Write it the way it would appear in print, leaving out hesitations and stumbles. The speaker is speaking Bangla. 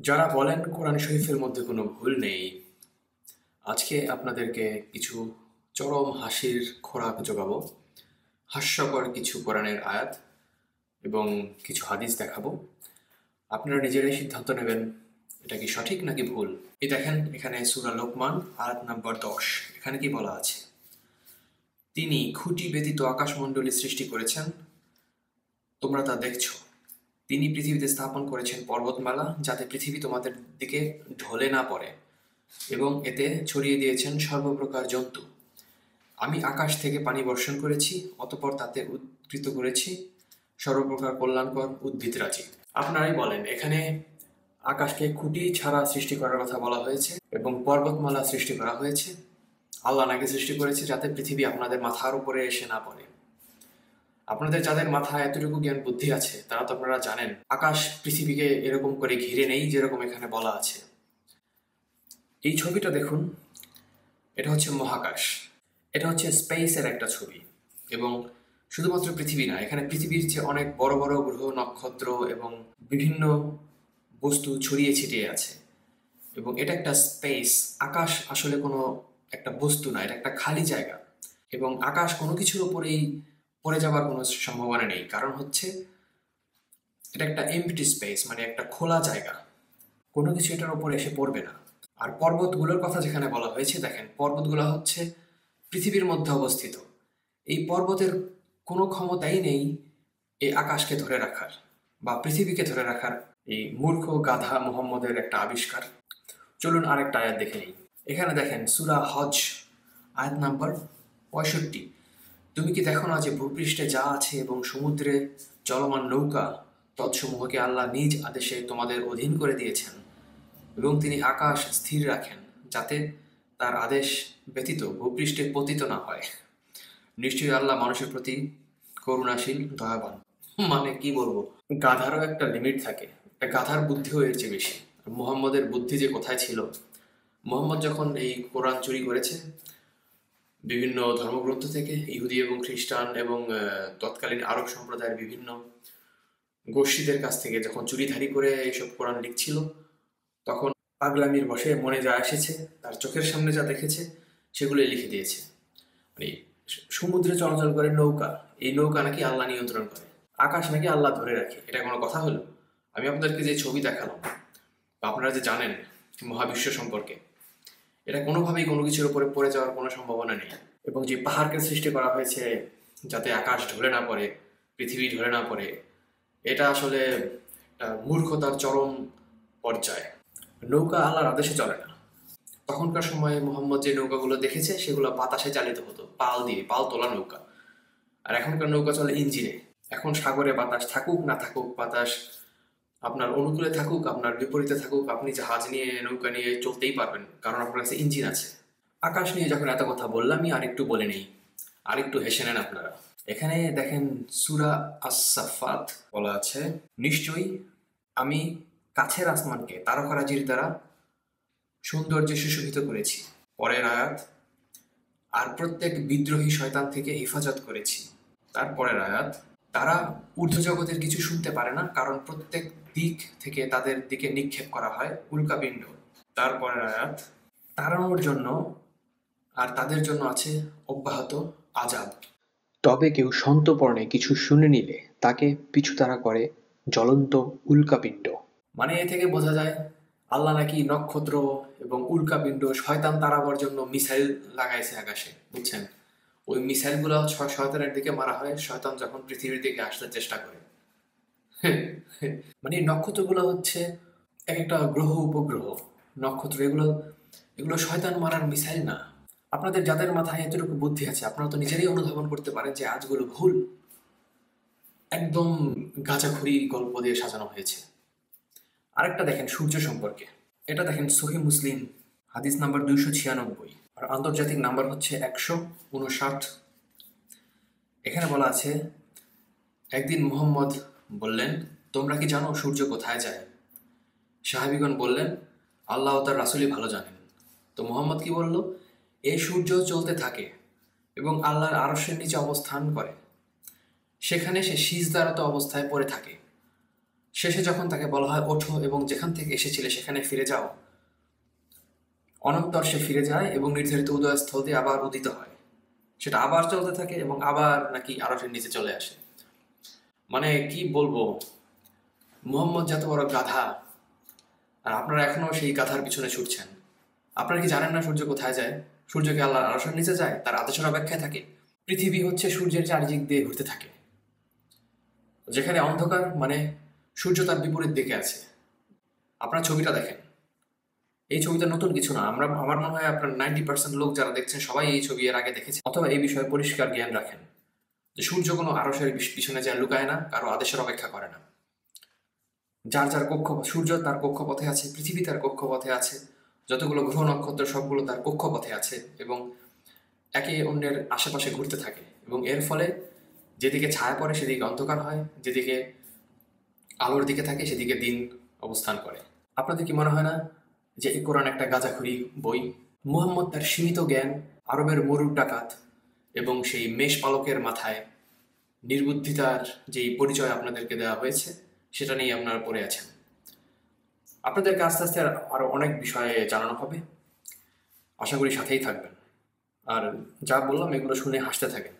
যারা বলেন কোরআন শরীফের মধ্যে কোনো ভুল নেই, আজকে আপনাদেরকে কিছু চরম হাসির খোরাক যোগাবো। হাস্যকর কিছু কোরআনের আয়াত এবং কিছু হাদিস দেখাবো। আপনারা নিজেরাই সিদ্ধান্ত নেবেন এটা কি সঠিক নাকি ভুল। এই দেখেন, এখানে সূরা লোকমান আয়াত নাম্বার 10। এখানে কি বলা আছে? তিনি খুঁটি ব্যতীত আকাশমণ্ডলী সৃষ্টি করেছেন, তোমরা তা দেখছো। তিনি পৃথিবীতে স্থাপন করেছেন পর্বতমালা, যাতে পৃথিবী তোমাদের দিকে ঢলে না পড়ে, এবং এতে ছড়িয়ে দিয়েছেন সর্বপ্রকার জন্তু। আমি আকাশ থেকে পানি বর্ষণ করেছি, অতঃপর তাতে উদ্বৃত করেছি সর্বপ্রকার কল্যাণকর উদ্ভিদরাজি। আপনারাই বলেন, এখানে আকাশকে খুঁটি ছাড়া সৃষ্টি করার কথা বলা হয়েছে এবং পর্বতমালা সৃষ্টি করা হয়েছে। আল্লাহ নাকি সৃষ্টি করেছে যাতে পৃথিবী আপনাদের মাথার উপরে এসে না পড়ে। আপনাদের যাদের মাথায় এতটুকু জ্ঞান বুদ্ধি আছে, তারা তো আপনারা জানেন আকাশ পৃথিবীকে এরকম করে ঘিরে নেই যেরকম এখানে বলা আছে। এই ছবিটা দেখুন, এটা হচ্ছে মহাকাশ, এটা হচ্ছে স্পেসের একটা ছবি। এবং শুধুমাত্র পৃথিবী না, এখানে পৃথিবীর চেয়ে অনেক বড় বড় গ্রহ, নক্ষত্র এবং বিভিন্ন বস্তু ছড়িয়ে ছিটিয়ে আছে। এবং এটা একটা স্পেস। আকাশ আসলে কোনো একটা বস্তু না, এটা একটা খালি জায়গা। এবং আকাশ কোনো কিছুর উপরেই পড়ে যাওয়ার কোনো সম্ভাবনা নেই, কারণ হচ্ছে এটা একটা এমপ্টি স্পেস, মানে একটা খোলা জায়গা। কোনো কিছু এটার উপর এসে পড়বে না। আর পর্বতগুলোর কথা যেখানে বলা হয়েছে, দেখেন পর্বতগুলো হচ্ছে পৃথিবীর মধ্যে অবস্থিত। এই পর্বতের কোনো ক্ষমতাই নেই এই আকাশকে ধরে রাখার বা পৃথিবীকে ধরে রাখার। এই মূর্খ গাধা মুহাম্মদের একটা আবিষ্কার। চলুন আরেকটা আয়াত দেখে নিই। এখানে দেখেন সূরা হজ আয়াত নাম্বার 65। তুমি কি দেখো না যে ভূপৃষ্ঠে যা আছে এবং সমুদ্রে চলমান নৌকা, তৎসমূহকে আল্লাহ নিজ আদেশে তোমাদের অধীন করে দিয়েছেন, এবং তিনি আকাশ স্থির রাখেন যাতে তার আদেশ ব্যতীত ভূপৃষ্ঠে পতিত না হয়। নিশ্চয়ই আল্লাহ মানুষের প্রতি করুণাশীল, দয়াবান। মানে কি বলবো, গাধারও একটা লিমিট থাকে। একটা গাধার বুদ্ধিও এর চেয়ে বেশি। মুহাম্মদের বুদ্ধি যে কোথায় ছিল! মুহাম্মদ যখন এই কোরআন চুরি করেছে বিভিন্ন ধর্মগ্রন্থ থেকে, ইহুদি এবং খ্রিস্টান এবং তৎকালীন আরব সম্প্রদায়ের বিভিন্ন গোষ্ঠীদের কাছ থেকে যখন চুরিধারি করে এইসব কোরআন লিখছিল, তখন পাগলামির বশে মনে যা এসেছে, তার চোখের সামনে যা দেখেছে সেগুলোই লিখে দিয়েছে। মানে সমুদ্রে চলাচল করে নৌকা, এই নৌকা নাকি আল্লাহ নিয়ন্ত্রণ করে, আকাশ নাকি আল্লাহ ধরে রাখে। এটা কোনো কথা হলো? আমি আপনাদেরকে যে ছবি দেখালাম, বা আপনারা যে জানেন মহাবিশ্ব সম্পর্কে, এটা কোনোভাবেই কোনো কিছুর উপরে পড়ে যাওয়ার কোনো সম্ভাবনা নেই। এবং যে পাহাড়কে সৃষ্টি করা হয়েছে যাতে আকাশ ঢলে না পড়ে, পৃথিবী ঢলে না পড়ে, এটা আসলে একটা মূর্খতার চরম পর্যায়ে। নৌকা আল্লাহর আদেশে চলে না। তখনকার সময়ে মোহাম্মদ যে নৌকাগুলো দেখেছে সেগুলো বাতাসে চালিত হতো, পাল দিয়ে, পাল তোলা নৌকা। আর এখনকার নৌকা চলে ইঞ্জিনে। এখন সাগরে বাতাস থাকুক না থাকুক, বাতাস আপনার অনুকূলে থাকুক, আপনার বিপরীতে থাকুক, আপনি জাহাজ নিয়ে, নৌকা নিয়ে চলতেই পারবেন, কারণ আপনার কাছে ইঞ্জিন আছে। আকাশ নিয়ে যখন এত কথা বললামই, আরেকটু বলে নেই, আরেকটু হেসে নেন আপনারা। এখানে দেখেন সূরা আস-সাফফাত বলা আছে, নিশ্চয়ই আমি কাছের আসমানকে তারকারাজির দ্বারা সৌন্দর্যে সুশোভিত করেছি। পরের আয়াত, আর প্রত্যেক বিদ্রোহী শয়তান থেকে হেফাজত করেছি। তারপরের আয়াত, তারা ঊর্ধ্বজগতের কিছু শুনতে পারে না, কারণ প্রত্যেক দিক থেকে তাদের দিকে নিক্ষেপ করা হয় উল্কাপিণ্ড। তারপরের আয়াত, তাড়ানোর জন্য আর তাদের জন্য আছে অব্যাহত আযাব। তবে কেউ সন্তর্পণে কিছু শুনে নিলে তাকে পিছুতাড়া করে জ্বলন্ত উল্কাপিণ্ড। মানে এ থেকে বোঝা যায় আল্লাহ নাকি নক্ষত্র এবং উল্কাপিণ্ড, শয়তান তাড়াবার জন্য মিসাইল লাগাইছে আকাশে, বুঝছেন? ওই মিসাইলগুলো শয়তানের দিকে মারা হয় শয়তান যখন পৃথিবীর দিকে আসতে চেষ্টা করে। মানে নক্ষত্রগুলো হচ্ছে এক একটা গ্রহ, উপগ্রহ, নক্ষত্র, এগুলো এগুলো শয়তান মারার মিসাইল না। আপনাদের যাদের মাথায় এতটুকু বুদ্ধি আছে, আপনারা তো নিজেরাই অনুধাবন করতে পারেন যে আজগুলো ভুল, একদম গাঁজাখুরি গল্প দিয়ে সাজানো হয়েছে। আরেকটা দেখেন সূর্য সম্পর্কে। এটা দেখেন সহিহ মুসলিম হাদিস নাম্বার 296, আর আন্তর্জাতিক নাম্বার হচ্ছে 159। এখানে বলা আছে, একদিন মুহাম্মদ বললেন, তোমরা কি জানো সূর্য কোথায় যায়? সাহাবীগণ বললেন, আল্লাহ ও তার রাসূলই ভালো জানেন। তো মুহাম্মদ কি বলল? এই সূর্য চলতে থাকে এবং আল্লাহর আরশের নিচে অবস্থান করে, সেখানে সে সিজদারত অবস্থায় পড়ে থাকে। শেষে যখন তাকে বলা হয় ওঠো এবং যেখান থেকে এসেছিলে সেখানে ফিরে যাও, অনন্তর সে ফিরে যায় এবং নির্ধারিত উদয়স্থল দিয়ে আবার উদিত হয়। সেটা আবার চলতে থাকে এবং আবার নাকি আরশের নিচে চলে আসে। মানে কি বলবো, মুহাম্মদ যত বড় গাধা, আর আপনারা এখনো সেই গাধার পিছনে ছুটছেন। আপনারা কি জানেন না সূর্য কোথায় যায়? সূর্য কি আল্লাহর আরশের নিচে যায়? তার আদেশের অপেক্ষায় থাকে? পৃথিবী হচ্ছে সূর্যের চারিদিক দিয়ে ঘুরতে থাকে। যেখানে অন্ধকার, মানে সূর্য তার বিপরীত দিকে আছে। আপনারা ছবিটা দেখেন, এই ছবিটা নতুন কিছু না। আমার মনে হয় আপনার 90% লোক যারা দেখছেন সবাই এই ছবি এর আগে দেখেছে অথবা এই বিষয়ে পরিষ্কার জ্ঞান রাখেন যে সূর্য কোনো আরশের পিছনে যায় লুকায় না, কারো আদেশের অপেক্ষা করে না। যার যার সূর্য তার কক্ষপথে আছে, পৃথিবী তার কক্ষপথে আছে, যতগুলো গ্রহ নক্ষত্র সবগুলো তার কক্ষপথে আছে এবং একে অন্যের আশেপাশে ঘুরতে থাকে। এবং এর ফলে যেদিকে ছায়া পড়ে সেদিকে অন্ধকার হয়, যেদিকে আলোর দিকে থাকে সেদিকে দিন অবস্থান করে। আপনাদের কি মনে হয় না যে এই কোরআন একটা গাঁজাখুরি বই? মুহাম্মদ তার সীমিত জ্ঞান, আরবের মরুর ডাকাত এবং সেই মেষ পালকের মাথায় নির্বুদ্ধিতার যেই পরিচয় আপনাদেরকে দেওয়া হয়েছে সেটা নিয়ে আপনারা পড়ে আছেন। আপনাদেরকে আস্তে আস্তে আরো অনেক বিষয়ে জানানো হবে। আশা করি সাথেই থাকবেন আর যা বললাম এগুলো শুনে হাসতে থাকেন।